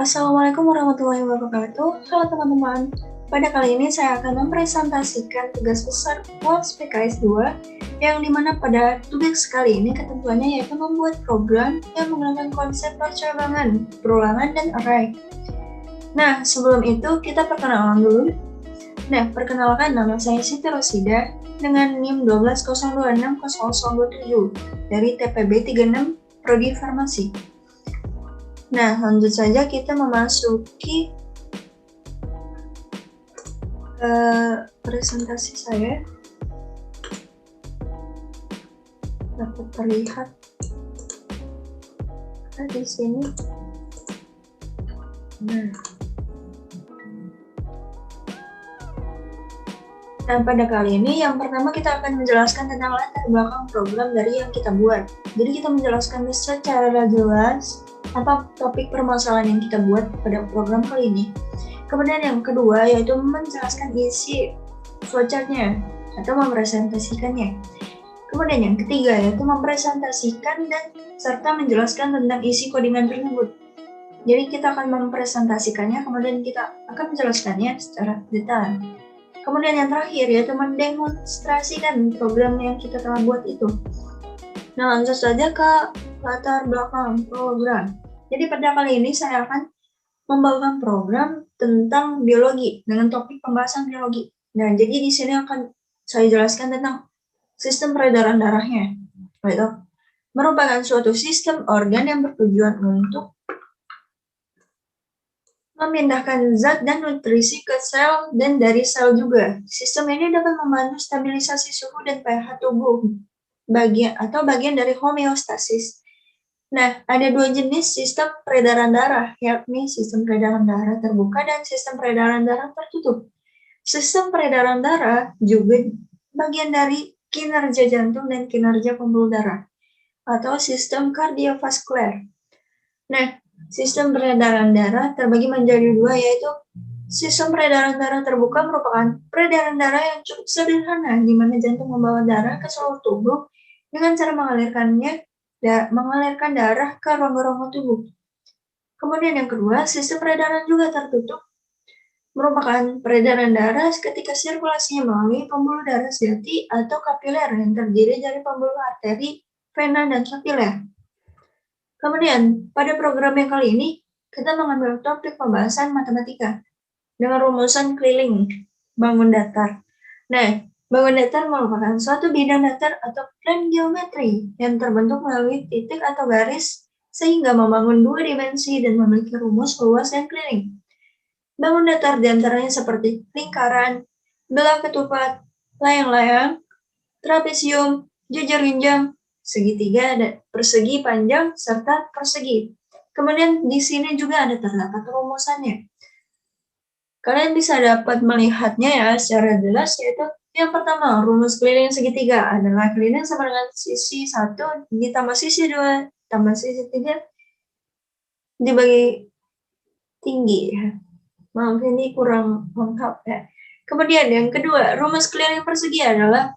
Assalamualaikum warahmatullahi wabarakatuh. Halo teman-teman. Pada kali ini saya akan mempresentasikan tugas besar UAS PKS 2 yang dimana pada tugas kali ini ketentuannya yaitu membuat program yang menggunakan konsep percabangan, perulangan, dan array. Nah, sebelum itu kita perkenalan dulu. Nah, perkenalkan nama saya Siti Rosida dengan NIM 120260027 dari TPB 36 Prodi Farmasi. Nah, lanjut saja kita memasuki presentasi saya. Dapat terlihat di sini. Nah, pada kali ini yang pertama kita akan menjelaskan tentang latar belakang program dari yang kita buat. Jadi kita menjelaskan secara jelas apa topik permasalahan yang kita buat pada program kali ini. Kemudian yang kedua yaitu menjelaskan isi flowchart-nya atau mempresentasikannya. Kemudian yang ketiga yaitu mempresentasikan dan serta menjelaskan tentang isi codingan tersebut. Jadi kita akan mempresentasikannya, kemudian kita akan menjelaskannya secara detail. Kemudian yang terakhir yaitu mendemonstrasikan program yang kita telah buat itu. Nah, langsung saja ke latar belakang program. Jadi pada kali ini saya akan membawakan program tentang biologi dengan topik pembahasan biologi. Nah, jadi di sini akan saya jelaskan tentang sistem peredaran darahnya. Itu merupakan suatu sistem organ yang bertujuan untuk memindahkan zat dan nutrisi ke sel dan dari sel juga. Sistem ini dapat membantu stabilisasi suhu dan pH tubuh bagian dari homeostasis. Nah, ada dua jenis sistem peredaran darah, yakni sistem peredaran darah terbuka dan sistem peredaran darah tertutup. Sistem peredaran darah juga bagian dari kinerja jantung dan kinerja pembuluh darah, atau sistem kardiovaskuler. Nah, sistem peredaran darah terbagi menjadi dua, yaitu sistem peredaran darah terbuka merupakan peredaran darah yang cukup sederhana, di mana jantung membawa darah ke seluruh tubuh dengan cara mengalirkan darah ke rongga-rongga tubuh. Kemudian yang kedua, sistem peredaran juga tertutup merupakan peredaran darah ketika sirkulasinya melalui pembuluh darah sejati atau kapiler yang terdiri dari pembuluh arteri, vena, dan kapiler. Kemudian, pada program yang kali ini, kita mengambil topik pembahasan matematika dengan rumusan keliling bangun datar. Nah, bangun datar merupakan suatu bidang datar atau plan geometri yang terbentuk melalui titik atau garis sehingga membangun dua dimensi dan memiliki rumus luas dan keliling. Bangun datar diantaranya seperti lingkaran, belah ketupat, layang-layang, trapesium, jujur ginjang, segitiga, persegi panjang, serta persegi. Kemudian di sini juga ada terdapat rumusannya. Kalian bisa dapat melihatnya ya secara jelas, yaitu yang pertama, rumus keliling segitiga adalah keliling sama dengan sisi 1 ditambah sisi 2 tambah sisi 3 dibagi tinggi. Maaf, ini kurang lengkap ya. Kemudian yang kedua, rumus keliling persegi adalah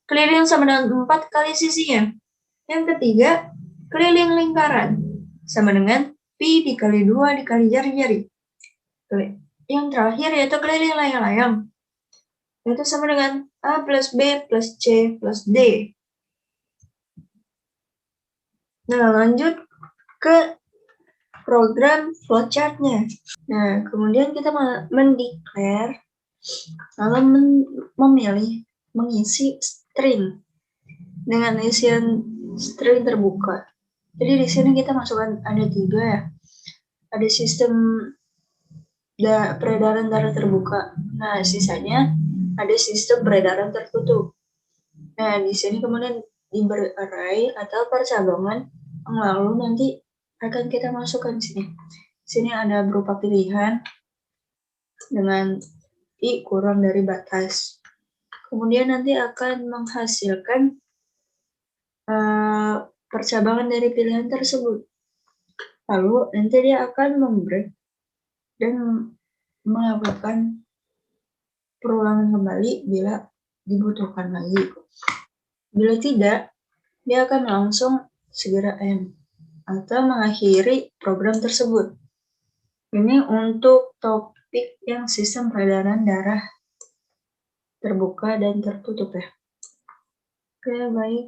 keliling sama dengan 4 kali sisinya. Yang ketiga, keliling lingkaran sama dengan pi dikali 2 dikali jari-jari. Yang terakhir yaitu keliling layang-layang, yaitu sama dengan A plus B plus C plus D. Nah, lanjut ke program flowchart-nya. Nah, kemudian kita mendeclare lalu memilih mengisi string dengan isian string terbuka. Jadi di sini kita masukkan ada 3 ya. Ada sistem peredaran darah terbuka. Nah, sisanya ada sistem peredaran tertutup. Nah, di sini kemudian diberi array atau percabangan, lalu nanti akan kita masukkan di sini. Di sini ada berupa pilihan dengan i kurang dari batas. Kemudian nanti akan menghasilkan percabangan dari pilihan tersebut. Lalu nanti dia akan membreak dan melakukan perulangan kembali bila dibutuhkan lagi. Bila tidak, dia akan langsung segera end atau mengakhiri program tersebut. Ini untuk topik yang sistem peredaran darah terbuka dan tertutup ya. Oke, baik.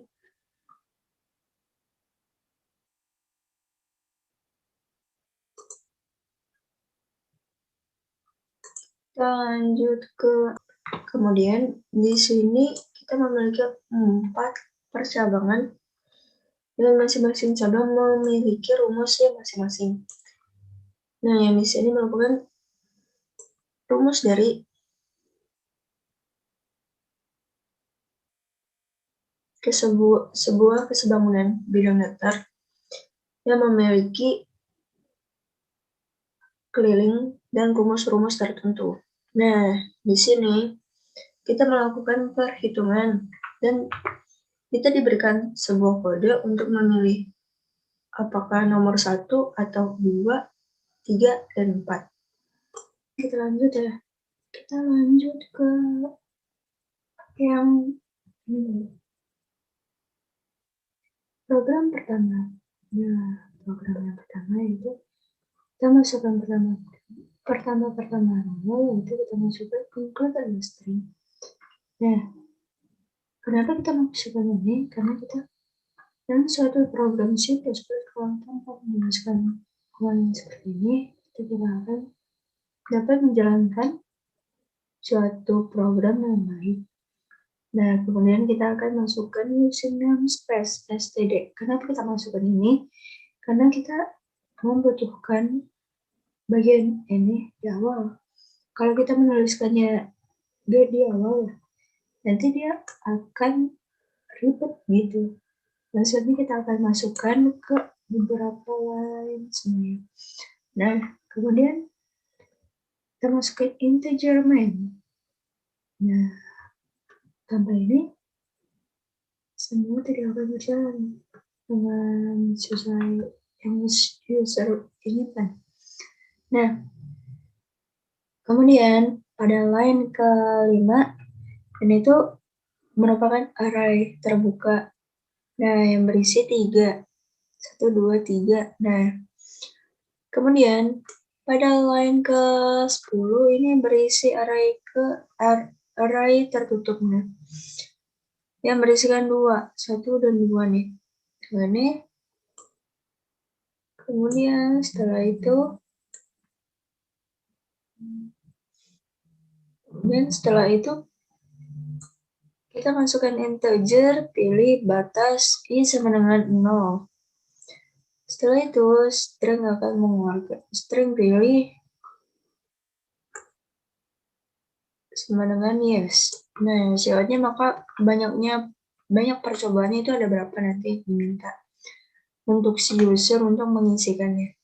Kita lanjut ke kemudian di sini kita memiliki 4 percabangan dan masing-masing cabang memiliki rumusnya masing-masing. Nah, yang di sini merupakan rumus dari sebuah kesebangunan bidang datar yang memiliki keliling dan rumus-rumus tertentu. Nah, di sini kita melakukan perhitungan dan kita diberikan sebuah kode untuk memilih apakah nomor 1 atau 2, 3, dan 4. Kita lanjut ya. Kita lanjut ke yang program pertama. Nah, program yang pertama itu kita masukkan pertama yaitu kita masukkan include and string. Nah, kenapa kita masukkan ini? Karena kita dalam suatu program C++ kalau tanpa menjelaskan hal yang seperti ini, kita akan dapat menjalankan suatu program yang baik. Nah, kemudian kita akan masukkan using namespace std. Kenapa kita masukkan ini? Karena kita membutuhkan bagian ini di awal. Kalau kita menuliskannya di awal, nanti dia akan ribet gitu. Dan selanjutnya kita akan masukkan ke beberapa line semuanya. Nah, kemudian kita masukkan integer main. Nah, tanpa ini semua tidak akan berjalan dengan sesuai yang user inginkan. Nah, kemudian pada line kelima, ini itu merupakan array terbuka. Nah, yang berisi 3. 1, 2, 3. Nah, kemudian pada line ke-10 ini berisi array tertutupnya. Yang berisikan 2, 1 dan 2 nih. Ini. Kemudian setelah itu kita masukkan integer, pilih batas i sama dengan 0. Setelah itu string akan mengeluarkan string pilih sama dengan yes. Nah, hasilnya maka banyak percobaannya itu ada berapa nanti diminta untuk si user untuk mengisikannya.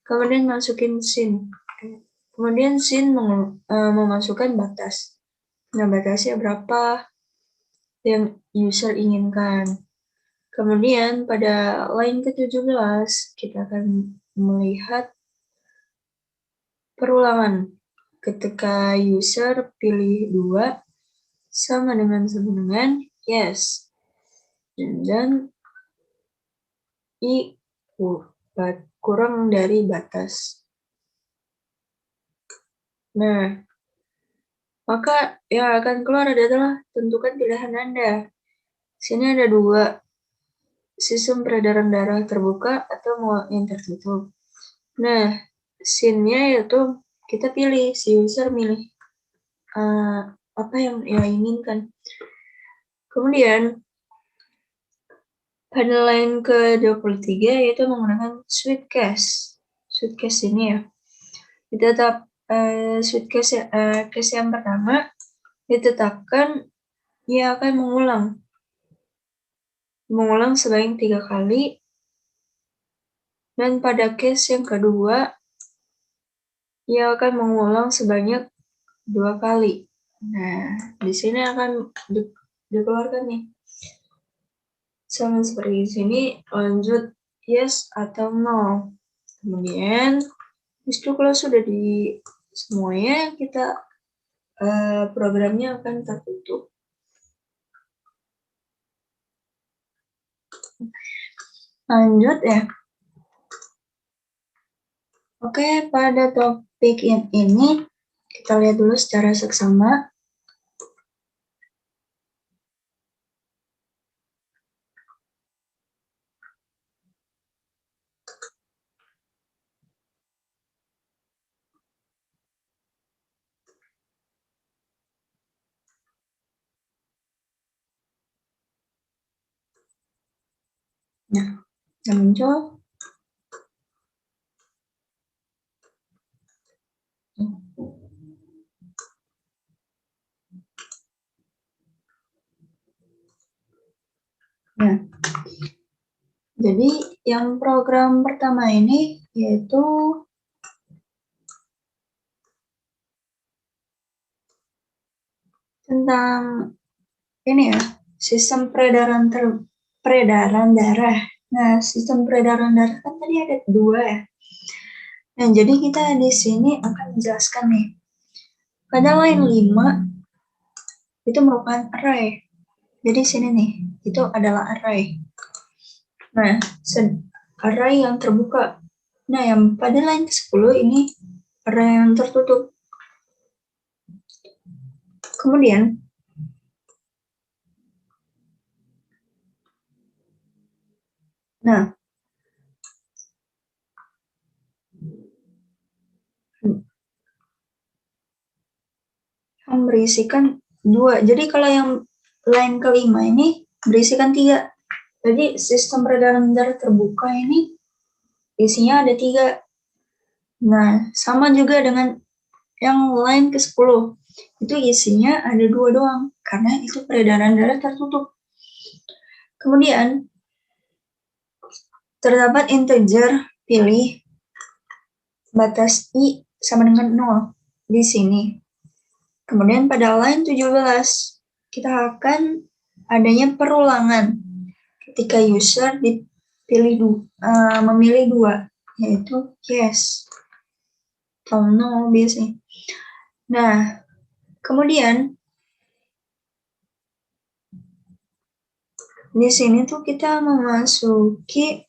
Kemudian masukin sin. Kemudian sin memasukkan batas. Nah, batasnya berapa yang user inginkan. Kemudian pada line ke-17 kita akan melihat perulangan. Ketika user pilih 2 sama dengan yes. Dan i kurang dari batas. Nah, maka yang akan keluar adalah tentukan pilihan Anda. Sini ada 2, sistem peredaran darah terbuka atau yang tertutup. Nah, scene-nya yaitu kita pilih, si user milih apa yang ia inginkan. Kemudian pada line ke-23 yaitu menggunakan sweet case. Sweet case ini ya. Ditetap sweet case yang pertama ditetapkan ia akan mengulang sebanyak 3 kali, dan pada case yang kedua ia akan mengulang sebanyak 2 kali. Nah, di sini akan dikeluarkan nih. Sama seperti di sini, lanjut yes atau no. Kemudian, itu kalau sudah di semuanya, kita programnya akan tertutup. Lanjut ya. Oke, pada topik yang ini kita lihat dulu secara seksama. Nah, yang muncul. Nah, jadi yang program pertama ini yaitu tentang ini ya, sistem peredaran darah. Nah, sistem peredaran darah kan tadi ada 2 ya. Nah, jadi kita di sini akan menjelaskan nih. Pada line 5 itu merupakan array. Jadi sini nih, itu adalah array. Nah, array yang terbuka. Nah, yang pada line ke-10 ini array yang tertutup. Kemudian berisikan 2. Jadi kalau yang line ke-5 ini berisikan 3. Jadi sistem peredaran darah terbuka ini isinya ada 3. Nah, sama juga dengan yang line ke-10. Itu isinya ada 2 doang, karena itu peredaran darah tertutup. Kemudian, terdapat integer pilih batas I sama dengan 0 di sini. Kemudian pada line 17, kita akan adanya perulangan ketika user memilih 2, yaitu yes atau no biasanya. Nah, kemudian di sini tuh kita memasuki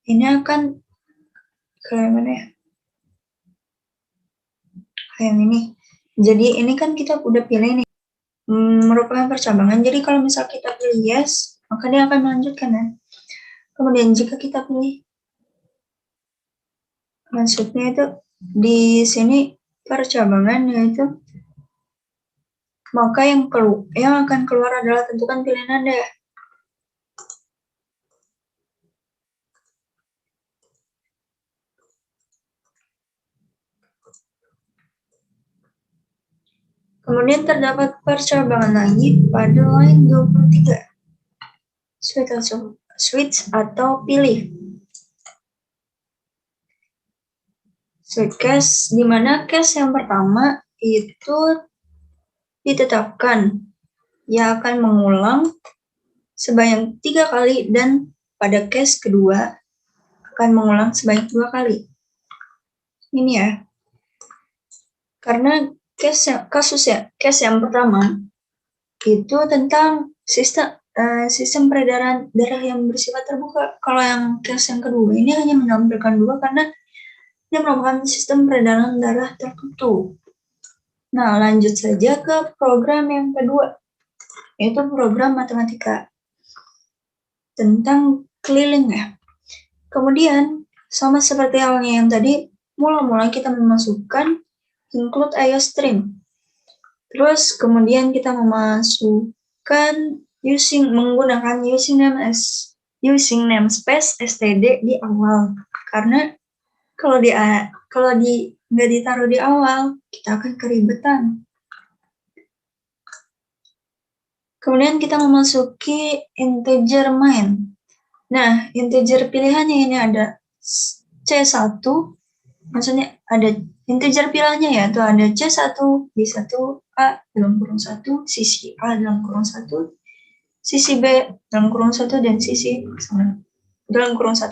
ini akan kayak mana ya? Kayak ini. Jadi ini kan kita udah pilih nih, merupakan percabangan. Jadi kalau misal kita pilih yes, maka dia akan melanjutkan ya. Kemudian jika kita pilih, maksudnya itu di sini percabangan yaitu maka yang akan keluar adalah tentukan pilihan Anda. Kemudian terdapat percabangan lagi pada line 23. Switch atau pilih. Switch case, di mana case yang pertama itu ditetapkan yang akan mengulang sebanyak 3 kali dan pada case kedua akan mengulang sebanyak 2 kali. Ini ya. Karena case yang pertama itu tentang sistem peredaran darah yang bersifat terbuka. Kalau yang case yang kedua ini hanya menampilkan 2 karena dia merupakan sistem peredaran darah tertutup. Nah, lanjut saja ke program yang kedua, yaitu program matematika tentang keliling ya. Kemudian, sama seperti halnya yang tadi, mula-mula kita memasukkan include IOStream. Terus kemudian kita memasukkan menggunakan using namespace std di awal. Karena kalau nggak ditaruh di awal, kita akan keribetan. Kemudian kita memasuki integer main. Nah, integer pilihannya ini ada C1, maksudnya ada integer pilihannya ya, tuh ada C1, B1, A dalam kurung 1, sisi A dalam kurung 1, sisi B dalam kurung 1, dan sisi dalam kurung 1.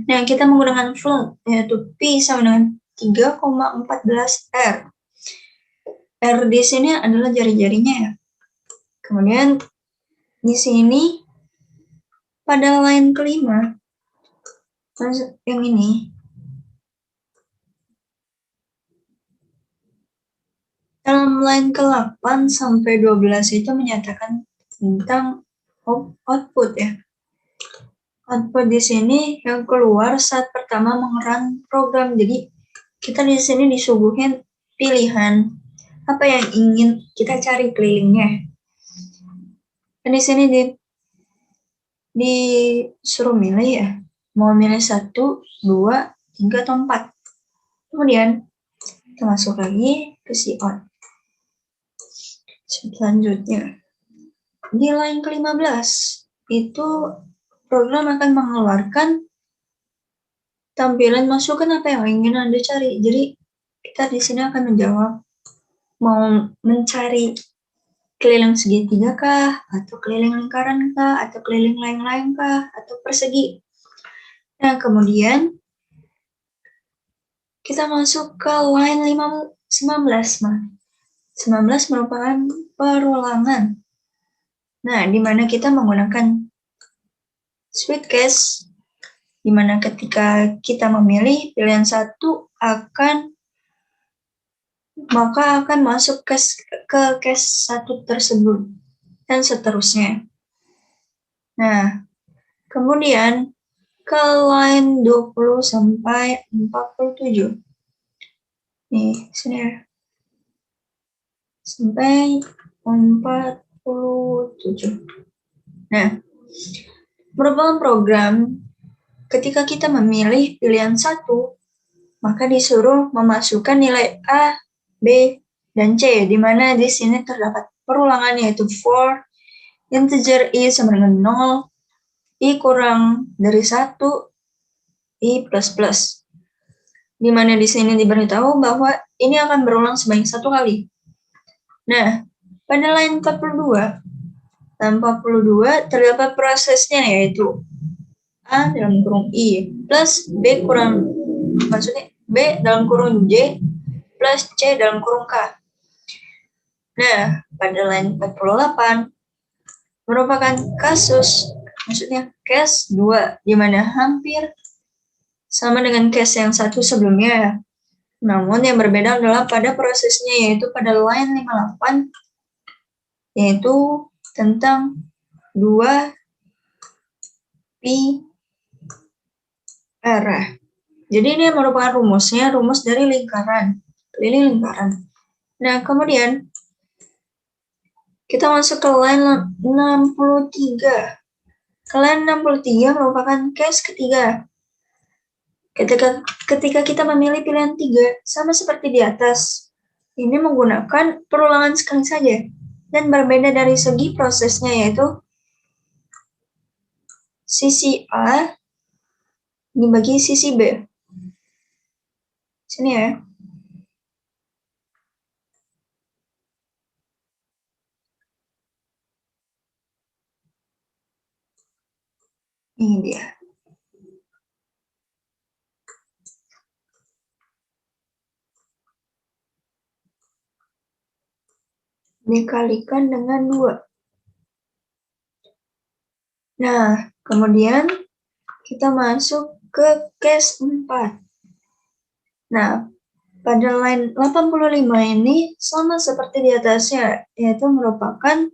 Nah, kita menggunakan float, yaitu P sama dengan 3,14 R. R di sini adalah jari-jarinya ya. Kemudian di sini pada line kelima, yang ini, dalam line ke-8 sampai 12 itu menyatakan tentang output ya. Output di sini yang keluar saat pertama mengerun program. Jadi kita di sini disuguhin pilihan apa yang ingin kita cari kelilingnya. Dan di sini disuruh milih ya, mau milih 1, 2, 3, atau 4. Kemudian kita masuk lagi ke si on. Selanjutnya di line ke-15 itu program akan mengeluarkan tampilan masukan apa yang ingin Anda cari. Jadi kita di sini akan menjawab mau mencari keliling segitiga kah, atau keliling lingkaran kah, atau keliling layang-layang kah, atau persegi. Nah, kemudian kita masuk ke line 19. 19 merupakan perulangan. Nah, di mana kita menggunakan switch case, di mana ketika kita memilih pilihan 1 maka akan masuk ke case 1 tersebut, dan seterusnya. Nah, kemudian ke line 20 sampai 47. Nih, sini ya. Sampai 47. Nah, merupakan program ketika kita memilih pilihan 1, maka disuruh memasukkan nilai A, B, dan C, di mana di sini terdapat perulangan yaitu for integer I sama dengan 0, I kurang dari 1, I plus plus. Di mana di sini diberitahu bahwa ini akan berulang sebanyak 1 kali. Nah, pada line 42, terdapat prosesnya yaitu A dalam kurung I plus B dalam kurung J plus C dalam kurung K. Nah, pada line 48 merupakan case 2, di mana hampir sama dengan case yang 1 sebelumnya. Namun yang berbeda adalah pada prosesnya, yaitu pada line 58, yaitu tentang 2 pi R. Jadi ini merupakan rumus dari keliling lingkaran. Nah, kemudian kita masuk ke line 63. Ke line 63 merupakan case ketiga. Ketika kita memilih pilihan 3, sama seperti di atas, ini menggunakan perulangan sekali saja, dan berbeda dari segi prosesnya, yaitu sisi A dibagi sisi B. Sini ya. Ini dia. Dikalikan dengan 2. Nah, kemudian kita masuk ke case 4. Nah, pada line 85 ini sama seperti di atasnya, yaitu merupakan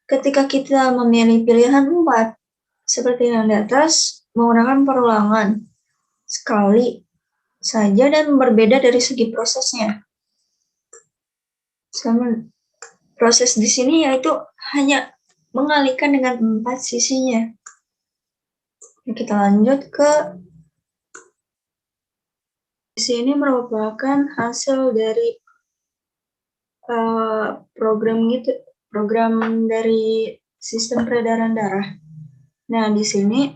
ketika kita memilih pilihan 4, seperti yang di atas, menggunakan perulangan sekali saja dan berbeda dari segi prosesnya. Sama proses di sini yaitu hanya mengalihkan dengan 4 sisinya. Kita lanjut ke sini merupakan hasil dari program dari sistem peredaran darah. Nah, di sini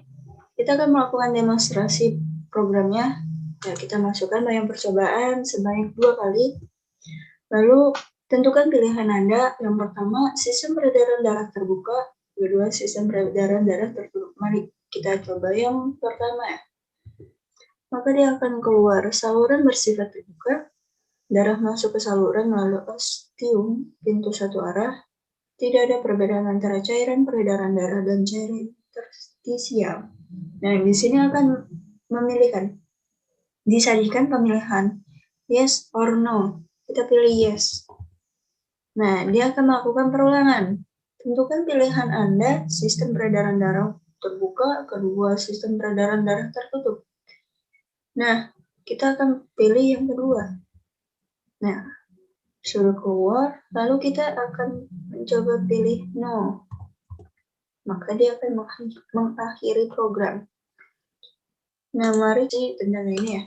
kita akan melakukan demonstrasi programnya. Ya, kita masukkan banyak percobaan sebanyak 2 kali. Lalu tentukan pilihan Anda. Yang pertama, sistem peredaran darah terbuka. Kedua, sistem peredaran darah tertutup. Mari kita coba yang pertama. maka dia akan keluar. Saluran bersifat terbuka, darah masuk ke saluran lalu ostium, pintu satu arah. Tidak ada perbedaan antara cairan peredaran darah dan cairan interstisial. Nah, di sini akan memilihkan, disajikan pemilihan yes or no. Kita pilih yes. Nah, dia akan melakukan perulangan. Tentukan pilihan Anda, sistem peredaran darah terbuka, kedua sistem peredaran darah tertutup. Nah, kita akan pilih yang kedua. Nah, suruh keluar, lalu kita akan mencoba pilih no. Maka dia akan mengakhiri program. Nah, mari tentang ini ya.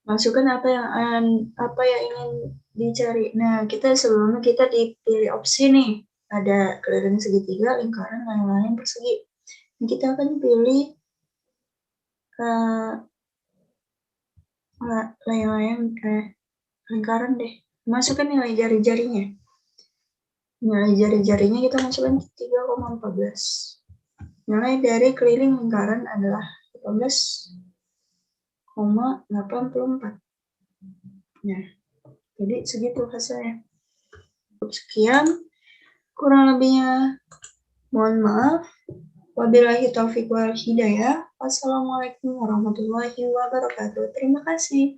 Masukkan apa yang ingin dicari. Nah, sebelumnya kita dipilih opsi nih. Ada keliling segitiga, lingkaran, layang-layang, persegi. Nah, kita akan pilih layang-layang lingkaran deh. Masukkan nilai jari-jarinya. Nilai jari-jarinya kita masukkan 3,14. Nilai dari keliling lingkaran adalah 18,84. Nah, jadi segitu hasilnya. Sekian, kurang lebihnya mohon maaf. Wabillahi taufiq wal hidayah. Wassalamualaikum warahmatullahi wabarakatuh. Terima kasih.